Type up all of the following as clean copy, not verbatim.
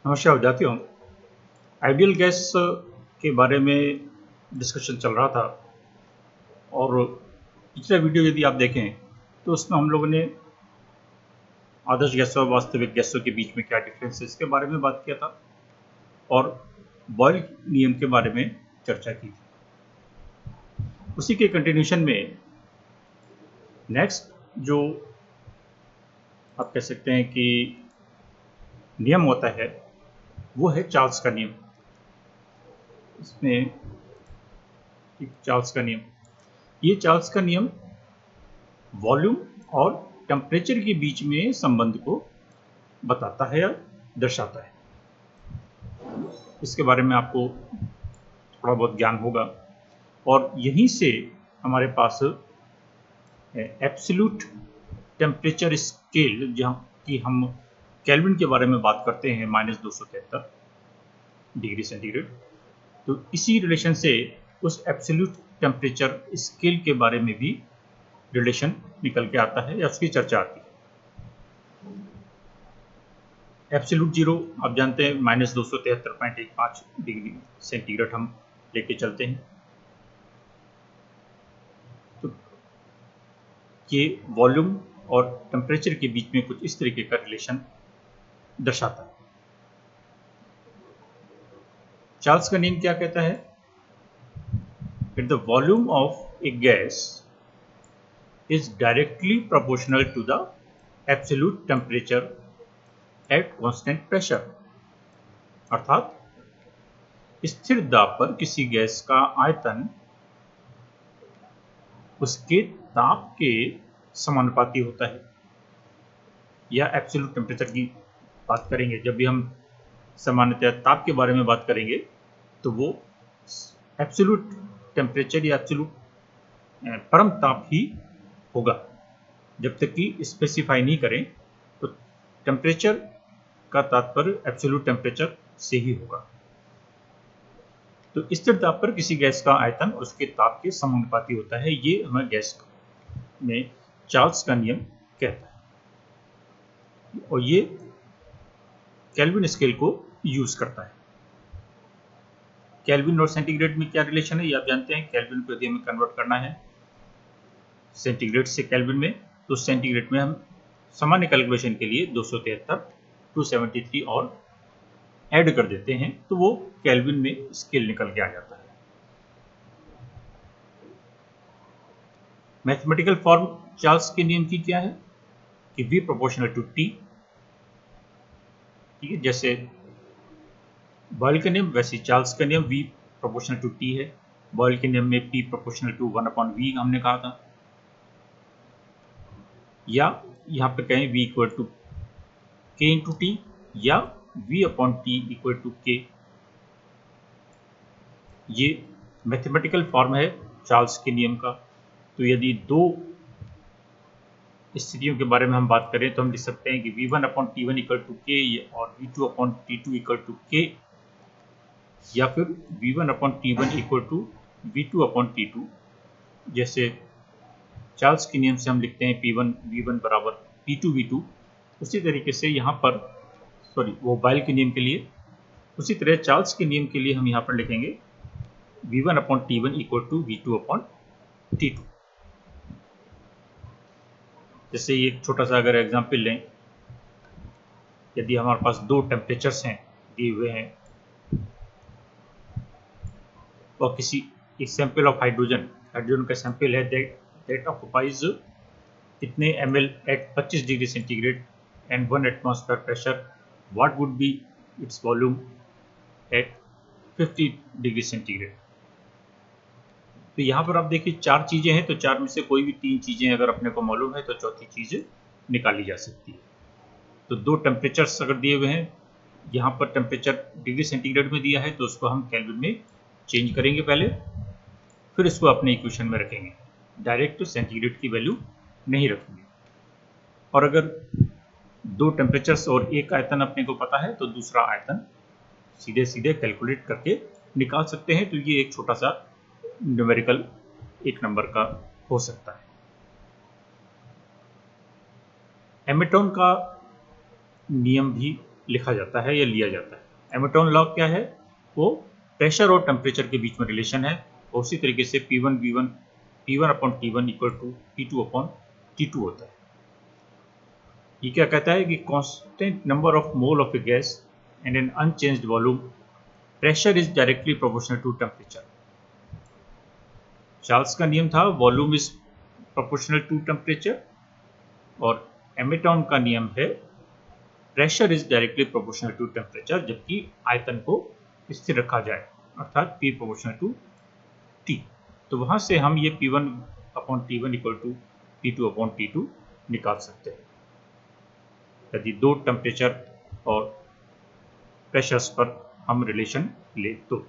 नमस्कार विद्यार्थियों। Ideal gas के बारे में डिस्कशन चल रहा था और पिछला वीडियो यदि आप देखें तो उसमें हम लोगों ने आदर्श गैसों और वास्तविक गैसों के बीच में क्या डिफरेंस है इसके बारे में बात किया था और बॉयल नियम के बारे में चर्चा की थी। उसी के कंटिन्यूशन में नेक्स्ट जो आप कह सकते हैं कि नियम होता है वो है चार्ल्स का नियम। इसमें चार्ल्स का नियम, ये चार्ल्स का नियम वॉल्यूम और टेम्परेचर के बीच में संबंध को बताता है या दर्शाता है। इसके बारे में आपको थोड़ा बहुत ज्ञान होगा और यहीं से हमारे पास एब्सोल्यूट टेम्परेचर स्केल, जहाँ की हम केल्विन के बारे में बात करते हैं -273 डिग्री सेंटीग्रेड, तो इसी रिलेशन से उस एब्सोल्यूट टेम्परेचर स्केल के बारे में भी रिलेशन निकल के आता है या उसकी चर्चा आती है। एब्सोल्यूट जीरो आप जानते हैं -273.15 डिग्री सेंटीग्रेड हम लेके चलते हैं, तो ये वॉल्यूम और टेम्परेचर के बीच में कुछ इस तरीके का रिलेशन दर्शाता है। चार्ल्स का नियम क्या कहता है? That the volume of a gas is directly proportional to the absolute temperature at constant pressure। अर्थात स्थिर दाब पर किसी गैस का आयतन उसके ताप के समानुपाती होता है, या एब्सोल्यूट टेम्परेचर की बात करेंगे जब भी हम सामान्यतः ताप के बारे में बात करेंगे तो वो एब्सोल्यूट टेम्परेचर या एब्सोल्यूट परम ताप ही होगा। जब तक कि स्पेसिफाई नहीं करें तो टेम्परेचर का तात्पर्य एब्सोल्यूट टेम्परेचर से ही होगा। तो स्थिर ताप पर किसी गैस का आयतन उसके ताप के समानुपाती होता है, ये हमें गैस में चार्ल्स का नियम कहता है और ये केल्विन स्केल को यूज करता है। केल्विन और सेंटीग्रेड में क्या रिलेशन है ये आप जानते हैं। केल्विन को यदि हमें कन्वर्ट करना है सेंटीग्रेड से केल्विन में, तो सेंटीग्रेड में हम सामान्य कैलकुलेशन के लिए 273, 273 और ऐड कर देते हैं तो वो केल्विन में स्केल निकल के आ जाता है। मैथमेटिकल फॉर्म चार्ल्स के नियम की क्या है कि V प्रोपोर्शनल टू T, ठीक है, जैसे बॉयल के नियम वैसे चार्ल्स का नियम V प्रोपोर्शनल टू T है। बॉयल के नियम में P प्रोपोर्शनल टू 1/V हमने कहा था, या यहाँ पे कहें V equal to K into T या V/T इक्वल टू K। ये मैथमेटिकल फॉर्म है चार्ल्स के नियम का। तो यदि दो स्थितियों के बारे में हम बात करें तो हम लिख सकते हैं कि V1/T1 इक्वल टू K और V2/T2 इक्वल टू K, या फिर V1/T1 इक्वल टू V2/T2। जैसे चार्ल्स के नियम से हम लिखते हैं P1 V1 बराबर P2 V2, उसी तरीके से यहाँ पर वो बॉयल के नियम के लिए, उसी तरह चार्ल्स के नियम के लिए हम यहाँ पर लिखेंगे V1/T1 इक्वल टू V2/T2। जैसे ये छोटा सा अगर एग्जाम्पल लें, यदि हमारे पास दो टेम्परेचर्स हैं दिए हुए हैं और किसी एक सैंपल ऑफ हाइड्रोजन का सैंपल है दैट ऑक्युपाइज इतने ml at 25 degree centigrade and 1 atmosphere pressure, what would be its volume at 50 degree centigrade. तो यहाँ पर आप देखिए चार चीजें हैं, तो चार में से कोई भी तीन चीजें अगर अपने को मालूम है तो चौथी चीज निकाली जा सकती है। तो दो टेम्परेचर्स अगर दिए हुए हैं, यहाँ पर टेम्परेचर डिग्री सेंटीग्रेड में दिया है तो उसको हम केल्विन में चेंज करेंगे पहले, फिर इसको अपने इक्वेशन में रखेंगे, डायरेक्ट सेंटीग्रेड की वैल्यू नहीं रखेंगे। और अगर दो टेम्परेचर्स और एक आयतन अपने को पता है तो दूसरा आयतन सीधे सीधे कैलकुलेट करके निकाल सकते हैं। तो ये एक छोटा सा न्यूमेरिकल एक नंबर का हो सकता है। एमेटॉन का नियम भी लिखा जाता है या लिया जाता है। एमेटॉन लॉ क्या है? वो प्रेशर और टेम्परेचर के बीच में रिलेशन है। और उसी तरीके से P1 upon T1 equal to P2 upon T2 होता है। ये क्या कहता है कि constant number of mole of a gas and an unchanged volume, pressure is directly proportional to temperature. Charles का नियम था volume is proportional to temperature, और एमेटॉन का नियम है pressure is directly proportional to temperature, जबकि आयतन को स्थिर रखा जाए, अर्थात P प्रोपोर्शनल टू T। तो वहां से हम ये P1 upon T1 equal to P2 upon T2 निकाल सकते हैं यदि दो टेम्परेचर और प्रेशर्स पर हम रिलेशन ले तो।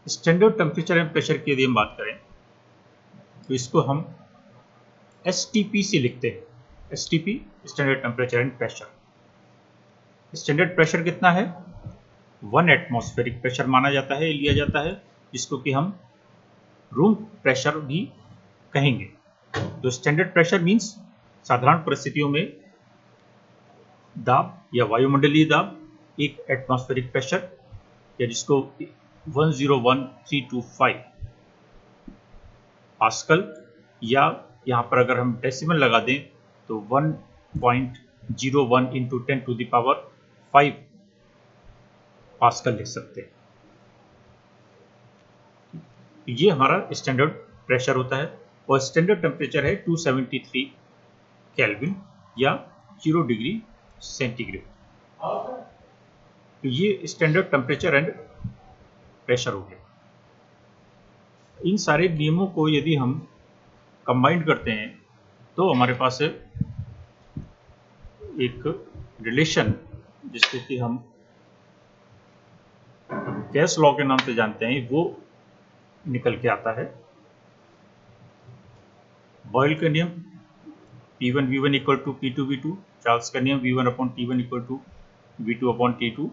स्टैंडर्ड टेम्परेचर एंड प्रेशर की यदि हम बात करें तो इसको हम STP से लिखते हैं। STP standard temperature and pressure. Standard pressure कितना है? 1 एटमॉस्फेरिक प्रेशर माना जाता है, लिया जाता है, जिसको कि हम रूम प्रेशर भी कहेंगे। तो स्टैंडर्ड प्रेशर मींस साधारण परिस्थितियों में दाब या वायुमंडलीय दाब, एक एटमॉस्फेरिक प्रेशर या जिसको 101325 पास्कल, या यहाँ पर अगर हम डेसिमल लगा दें तो 1.01 into 10 to the power 5 pascal लिख सकते हैं। ये हमारा स्टैंडर्ड प्रेशर होता है। और स्टैंडर्ड टेम्परेचर है 273 केल्विन या 0 डिग्री सेंटीग्रेड। तो ये स्टैंडर्ड टेम्परेचर एंड प्रेशर हो गया। इन सारे नियमों को यदि हम कंबाइंड करते हैं तो हमारे पास एक रिलेशन, जिसको कि हम गैस लॉ के नाम से जानते हैं, वो निकल के आता है। बॉयल का नियम P1 V1 equal to P2 V2, Charles का नियम V1 upon T1 equal to V2 upon T2।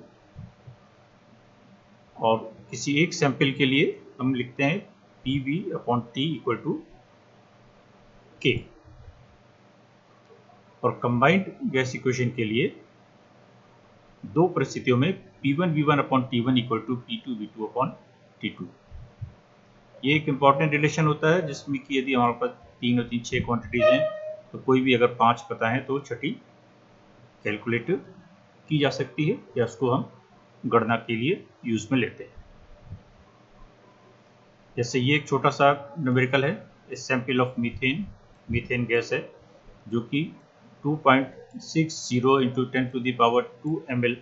और किसी एक सैंपल के लिए हम लिखते हैं PV upon T equal to K। और कंबाइंड गैस इक्वेशन के लिए दो परिस्थितियों में P1 V1 upon T1 equal to P2 V2 upon T2। ये एक इंपॉर्टेंट रिलेशन होता है, जिसमें कि यदि हमारे पास 3 और 3 6 क्वांटिटीज हैं तो कोई भी अगर 5 पता है तो छठी कैलकुलेट की जा सकती है, या उसको हम गणना के लिए यूज में लेते हैं। जैसे ये एक छोटा सा न्यूमेरिकल है, इस सैंपल ऑफ मीथेन गैस है, जो कि 2.60 into 10 to the power 2 ml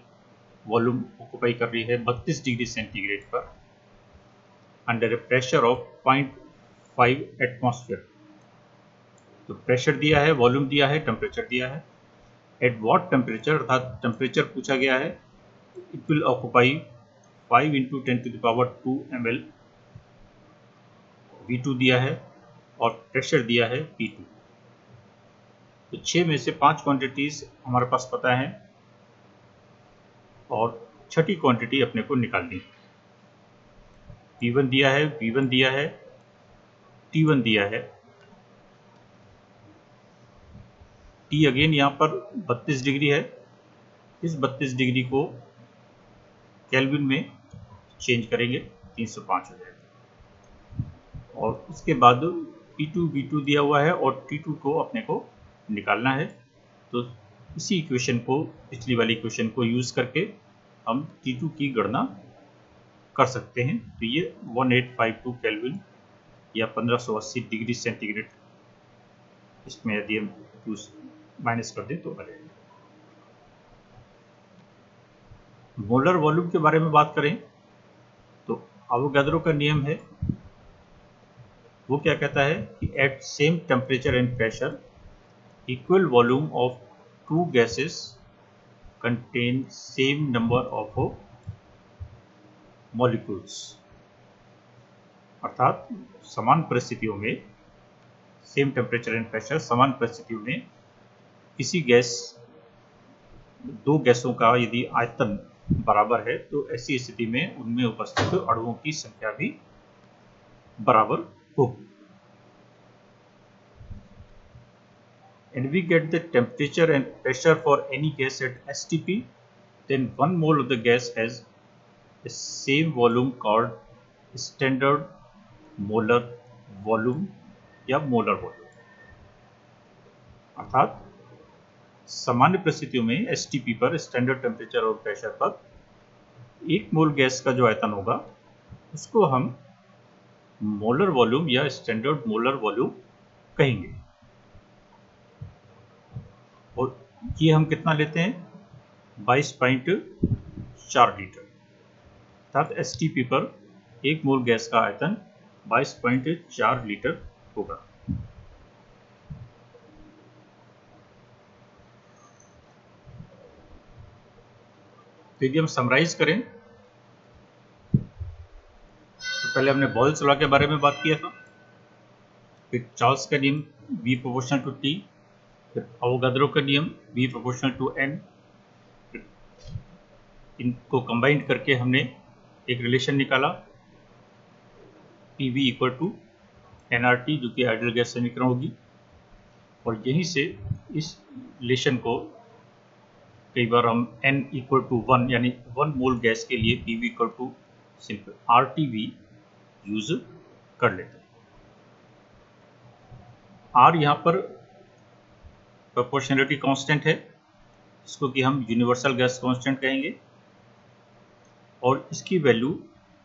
volume occupy कर रही है 32 डिग्री सेंटीग्रेड पर under a pressure of 0.5 atmosphere. तो प्रेशर दिया है, वॉल्यूम दिया है, टेम्परेचर दिया है। एट व्हाट टेम्परेचर, अर्थात टेम्परेचर पूछा गया है, it will occupy 5 into 10 to the power 2 ml V2 दिया है, और प्रेशर दिया है P2। तो 6 में से 5 क्वांटिटीज हमारे पास पता है, और छठी क्वांटिटी अपने को निकालनी है। P1 दिया है, V1 दिया है, T1 दिया है। T अगेन यहाँ पर 32 डिग्री है। इस 32 डिग्री को केल्विन में चेंज करेंगे, 305 हो जाएगा। और उसके बाद P2 V2 दिया हुआ है, और T2 को अपने को निकालना है। तो इसी इक्वेशन को, पिछली वाली इक्वेशन को यूज करके हम T2 की गणना कर सकते हैं। तो ये 1852 केल्विन या 1580 डिग्री सेंटीग्रेड, इसमें यदि हम माइनस कर दें तो बनेगा। मोलर वॉल्यूम के बारे में बात करें तो एवोगाड्रो का नियम है, वो क्या कहता है कि at same temperature and pressure equal volume of two gases contain same number of molecules. अर्थात समान परिस्थितियों में, सेम टेम्परेचर एंड प्रेशर, समान परिस्थितियों में किसी गैस, दो गैसों का यदि आयतन बराबर है तो ऐसी स्थिति में उनमें उपस्थित अणुओं की संख्या भी बराबर होगी। and we get the temperature and pressure for any gas at STP, then 1 mole of the gas has the same volume called standard molar volume या molar volume। अर्थात सामान्य परिस्थितियों में STP पर स्टैंडर्ड टेम्परेचर और प्रेशर पर 1 मोल gas का जो आयतन होगा उसको हम मोलर वॉल्यूम या स्टैंडर्ड मोलर वॉल्यूम कहेंगे। और ये हम कितना लेते हैं 22.4 लीटर, अर्थात STP पर 1 मोल गैस का आयतन 22.4 लीटर होगा। तो यदि हम समराइज करें तो पहले हमने बॉयल्स लॉ के बारे में बात किया था, फिर चार्ल्स का नियम V प्रोपोर्शनल टू T, फिर अवोगाद्रो का नियम V प्रोपोर्शनल टू N। इनको कंबाइन करके हमने एक रिलेशन निकाला PV इक्वल टू nRT, जो कि आइडियल गैस समीकरण होगी। और यहीं से इस रिलेशन को कई बार हम N इक्वल टू 1 यानी 1 मोल गैस के लिए PV equal to simple RTV use कर लेते हैं। R यहाँ पर प्रोपोर्शनलिटी कांस्टेंट है, इसको कि हम यूनिवर्सल गैस कांस्टेंट कहेंगे, और इसकी वैल्यू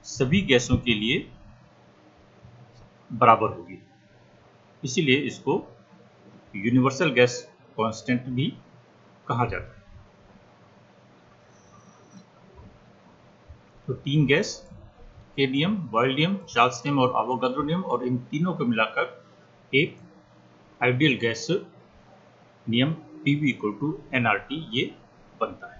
सभी गैसों के लिए बराबर होगी, इसीलिए इसको यूनिवर्सल गैस कांस्टेंट भी कहा जाता है। तो 3 गैस के नियम, बॉयल नियम, चार्ल्स नियम और अवोगाद्रो नियम, और इन तीनों को मिलाकर एक आइडियल गैस नियम PV इक्वल टू nRT ये बनता है।